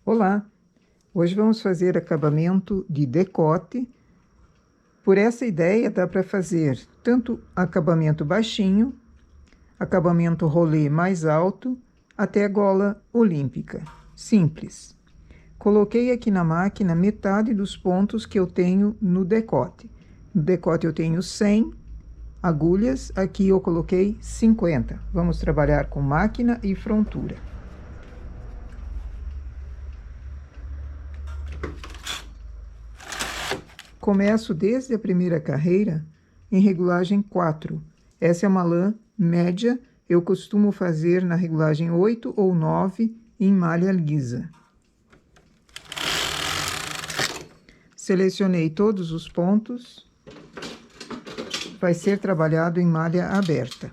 Olá! Hoje vamos fazer acabamento de decote. Por essa ideia dá para fazer tanto acabamento baixinho, acabamento rolê mais alto, até gola olímpica. Simples. Coloquei aqui na máquina metade dos pontos que eu tenho no decote. No decote eu tenho 100 agulhas, aqui eu coloquei 50. Vamos trabalhar com máquina e frontura. Começo desde a primeira carreira em regulagem 4. Essa é uma lã média, eu costumo fazer na regulagem 8 ou 9 em malha lisa. Selecionei todos os pontos. Vai ser trabalhado em malha aberta.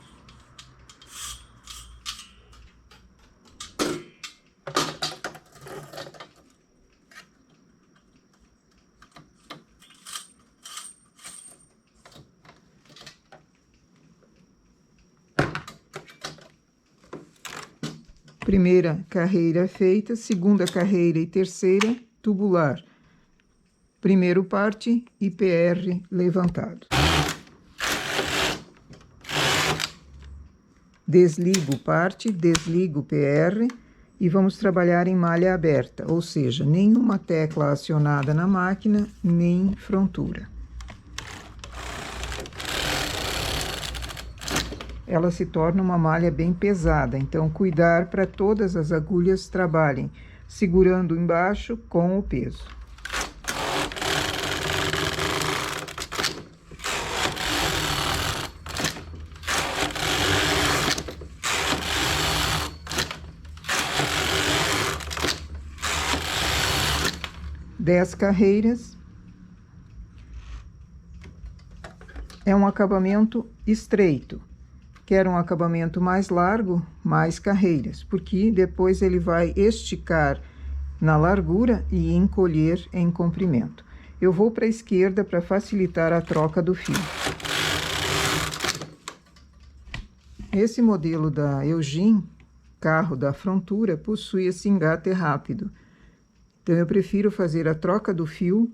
Primeira carreira feita, segunda carreira e terceira, tubular. Primeiro parte e PR levantado. Desligo parte, desligo PR e vamos trabalhar em malha aberta, ou seja, nenhuma tecla acionada na máquina, nem frontura. Ela se torna uma malha bem pesada, então cuidar para todas as agulhas trabalhem segurando embaixo com o peso. Dez carreiras. É um acabamento estreito. Quero um acabamento mais largo, mais carreiras, porque depois ele vai esticar na largura e encolher em comprimento. Eu vou para a esquerda para facilitar a troca do fio. Esse modelo da Eugene, carro da frontura, possui esse engate rápido. Então, eu prefiro fazer a troca do fio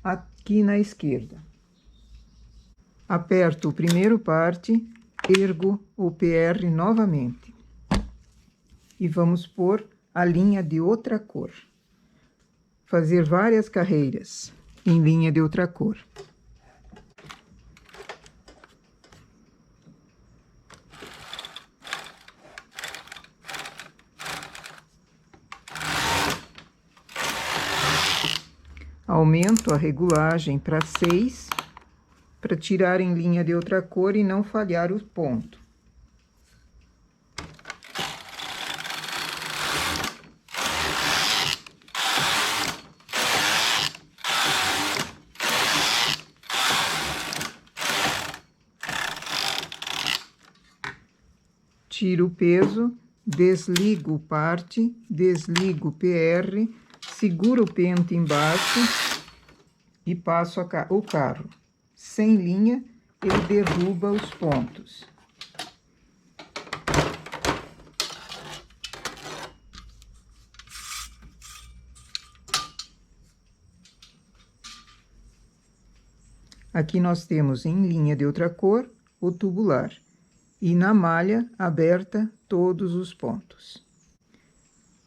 aqui na esquerda. Aperto o primeiro parte, ergo o PR novamente. E vamos pôr a linha de outra cor. Fazer várias carreiras em linha de outra cor. Aumento a regulagem para 6, para tirar em linha de outra cor e não falhar o ponto. Tiro o peso, desligo parte, desligo PR, seguro o pente embaixo e passo o carro. Sem linha, ele derruba os pontos. Aqui nós temos em linha de outra cor o tubular. E na malha aberta, todos os pontos.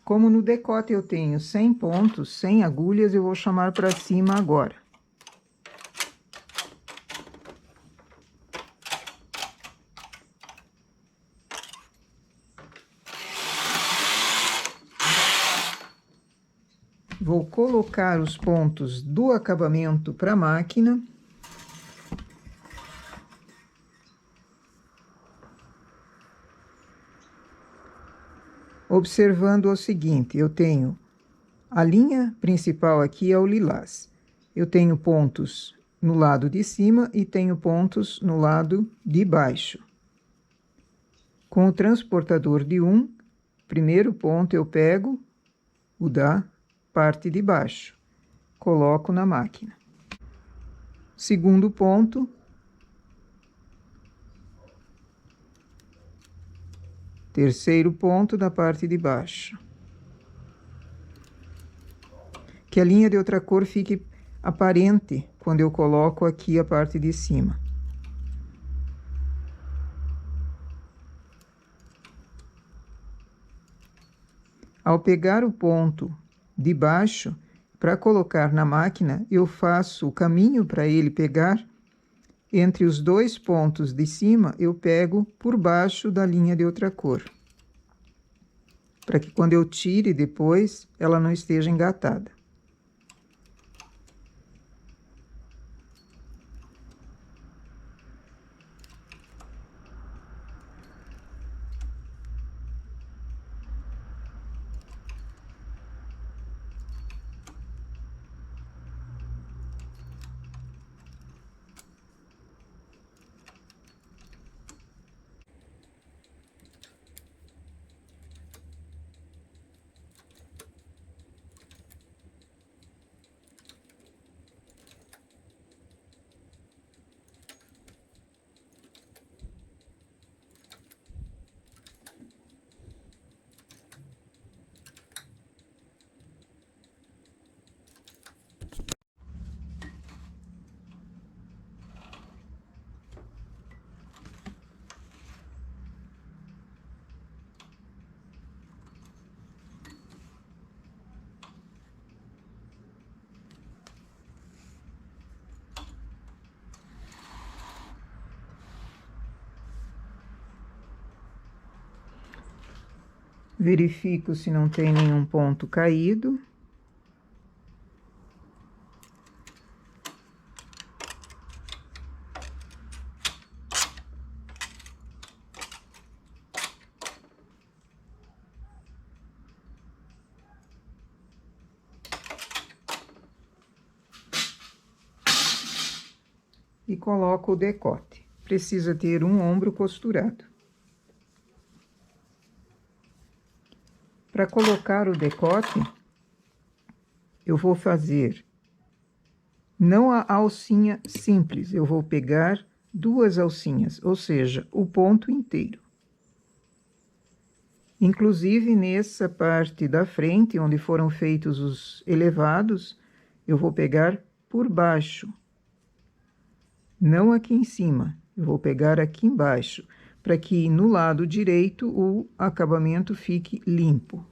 Como no decote eu tenho 100 pontos, 100 agulhas, eu vou chamar para cima agora. Vou colocar os pontos do acabamento para a máquina. Observando o seguinte, eu tenho a linha principal aqui é o lilás. Eu tenho pontos no lado de cima e tenho pontos no lado de baixo. Com o transportador de 1, primeiro ponto eu pego o da parte de baixo, coloco na máquina. Segundo ponto, terceiro ponto da parte de baixo. que a linha de outra cor fique aparente quando eu coloco aqui a parte de cima. Ao pegar o ponto de baixo, para colocar na máquina, eu faço o caminho para ele pegar. Entre os dois pontos de cima, eu pego por baixo da linha de outra cor, para que quando eu tire depois, ela não esteja engatada. Verifico se não tem nenhum ponto caído. E coloco o decote. Precisa ter um ombro costurado. Para colocar o decote, eu vou fazer não a alcinha simples, eu vou pegar duas alcinhas, ou seja, o ponto inteiro. Inclusive, nessa parte da frente, onde foram feitos os elevados, eu vou pegar por baixo. Não aqui em cima, eu vou pegar aqui embaixo, para que no lado direito o acabamento fique limpo.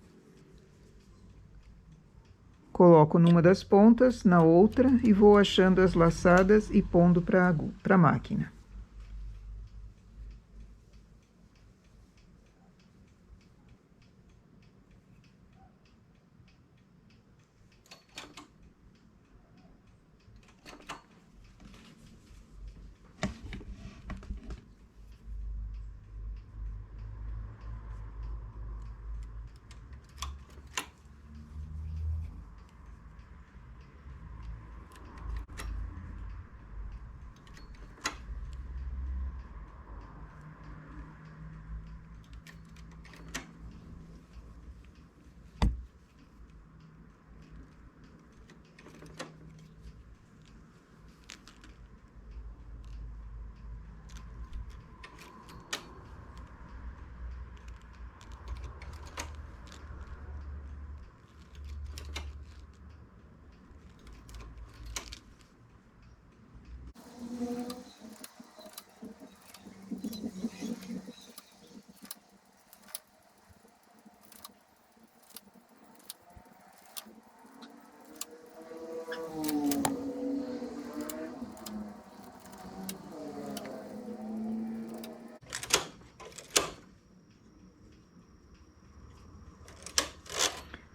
Coloco numa das pontas, na outra, e vou achando as laçadas e pondo para a máquina.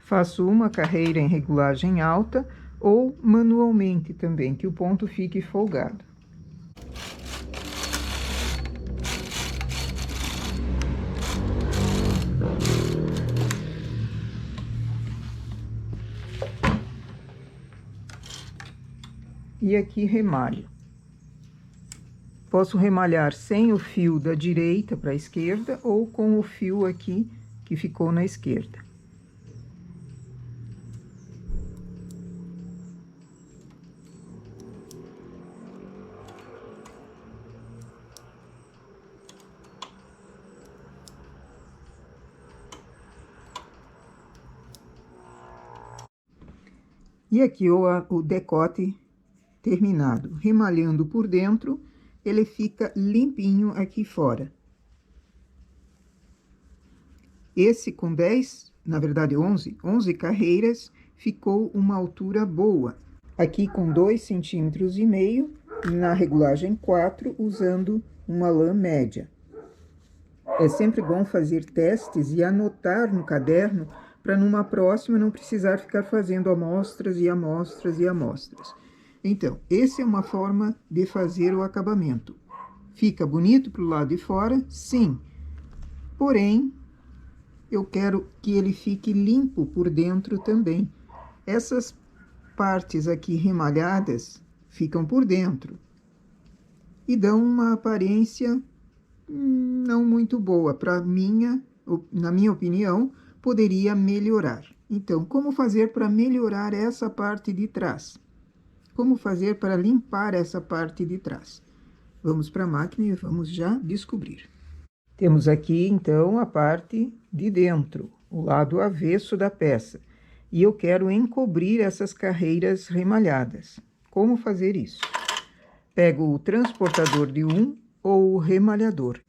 Faço uma carreira em regulagem alta ou manualmente também, que o ponto fique folgado. E aqui remalho. Posso remalhar sem o fio da direita para a esquerda ou com o fio aqui que ficou na esquerda. E aqui o decote terminado. Remalhando por dentro, ele fica limpinho aqui fora. Esse com 10, na verdade 11 carreiras, ficou uma altura boa. Aqui com 2,5 centímetros, na regulagem 4, usando uma lã média. É sempre bom fazer testes e anotar no caderno, para numa próxima não precisar ficar fazendo amostras e amostras e amostras. Então, essa é uma forma de fazer o acabamento. Fica bonito para o lado de fora? Sim. Porém, eu quero que ele fique limpo por dentro também. Essas partes aqui remalhadas ficam por dentro e dão uma aparência não muito boa. Na minha opinião, poderia melhorar. Então, como fazer para melhorar essa parte de trás? Como fazer para limpar essa parte de trás? Vamos para a máquina e vamos já descobrir. Temos aqui, então, a parte de dentro, o lado avesso da peça. E eu quero encobrir essas carreiras remalhadas. Como fazer isso? Pego o transportador de ou o remalhador.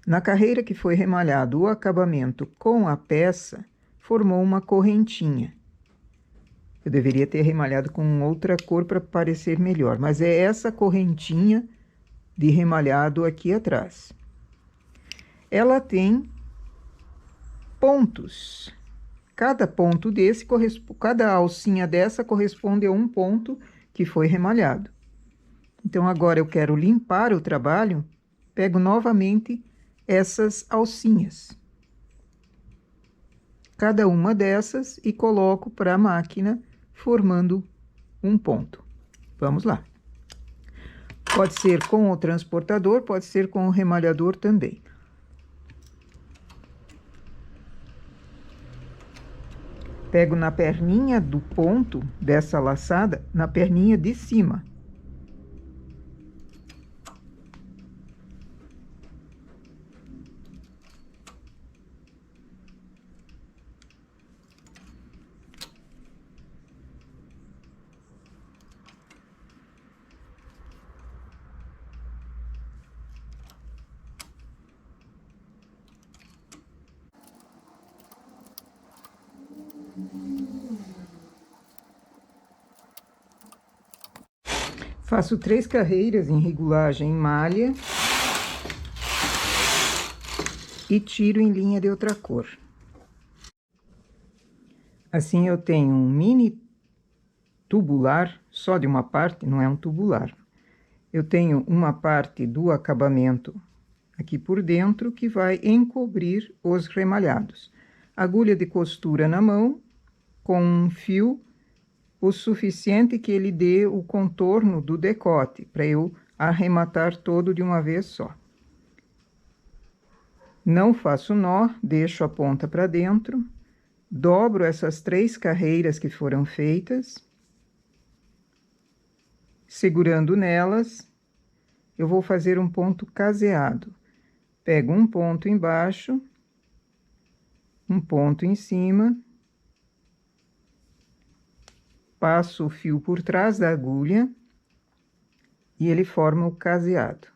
Na carreira que foi remalhado o acabamento com a peça, formou uma correntinha. Eu deveria ter remalhado com outra cor para parecer melhor, mas é essa correntinha de remalhado aqui atrás. Ela tem pontos. Cada ponto desse, cada alcinha dessa corresponde a um ponto que foi remalhado. Então, agora eu quero limpar o trabalho, pego novamente essas alcinhas. Cada uma dessas e coloco para a máquina, formando um ponto. Vamos lá. Pode ser com o transportador, pode ser com o remalhador também. Pego na perninha do ponto dessa laçada, na perninha de cima. Faço 3 carreiras em regulagem malha e tiro em linha de outra cor. Assim eu tenho um mini tubular, só de uma parte, não é um tubular. Eu tenho uma parte do acabamento aqui por dentro que vai encobrir os remalhados. Agulha de costura na mão, com um fio o suficiente que ele dê o contorno do decote, para eu arrematar todo de uma vez só. Não faço nó, deixo a ponta para dentro, dobro essas 3 carreiras que foram feitas, segurando nelas, eu vou fazer um ponto caseado. Pego um ponto embaixo, um ponto em cima, passo o fio por trás da agulha e ele forma o caseado.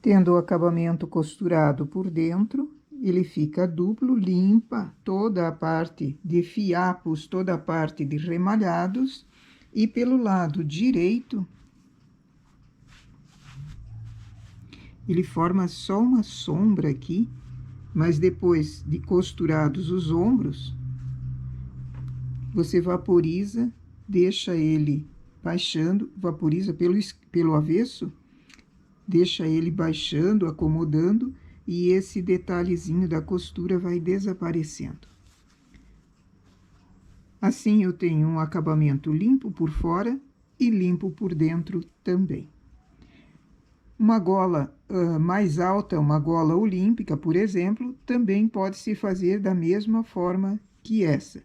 Tendo o acabamento costurado por dentro, ele fica duplo, limpa toda a parte de fiapos, toda a parte de remalhados, E pelo lado direito, ele forma só uma sombra aqui, mas depois de costurados os ombros, você vaporiza, deixa ele baixando, vaporiza pelo avesso, deixa ele baixando, acomodando, e esse detalhezinho da costura vai desaparecendo. Assim, eu tenho um acabamento limpo por fora e limpo por dentro também. Uma gola mais alta, uma gola olímpica, por exemplo, também pode se fazer da mesma forma que essa.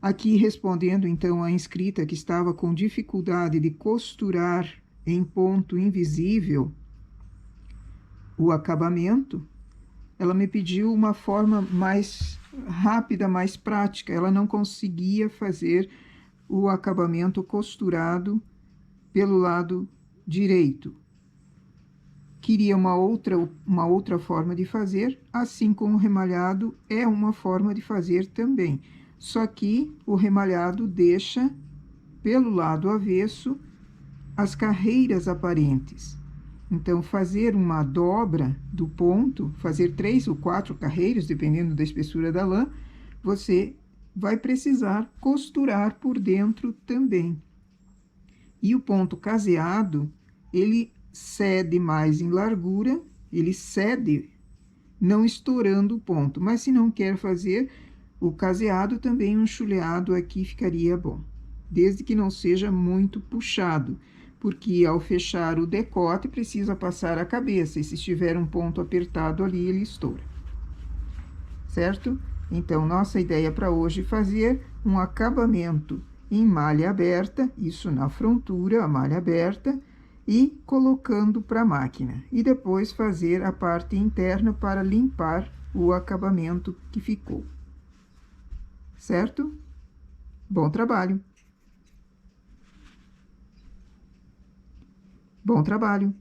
Aqui, respondendo então à inscrita que estava com dificuldade de costurar em ponto invisível o acabamento, ela me pediu uma forma mais rápida, mais prática. Ela não conseguia fazer o acabamento costurado pelo lado direito. Queria uma outra forma de fazer, assim como o remalhado é uma forma de fazer também. Só que o remalhado deixa, pelo lado avesso, as carreiras aparentes. Então, fazer uma dobra do ponto, fazer 3 ou 4 carreiras, dependendo da espessura da lã, você vai precisar costurar por dentro também. E o ponto caseado, ele cede mais em largura, ele cede não estourando o ponto. Mas se não quer fazer o caseado, também um chuleado aqui ficaria bom, desde que não seja muito puxado, porque ao fechar o decote precisa passar a cabeça, e se estiver um ponto apertado ali, ele estoura. Certo? Então, nossa ideia para hoje é fazer um acabamento em malha aberta, isso na frontura, a malha aberta, e colocando para a máquina. E depois fazer a parte interna para limpar o acabamento que ficou. Certo? Bom trabalho! Bom trabalho!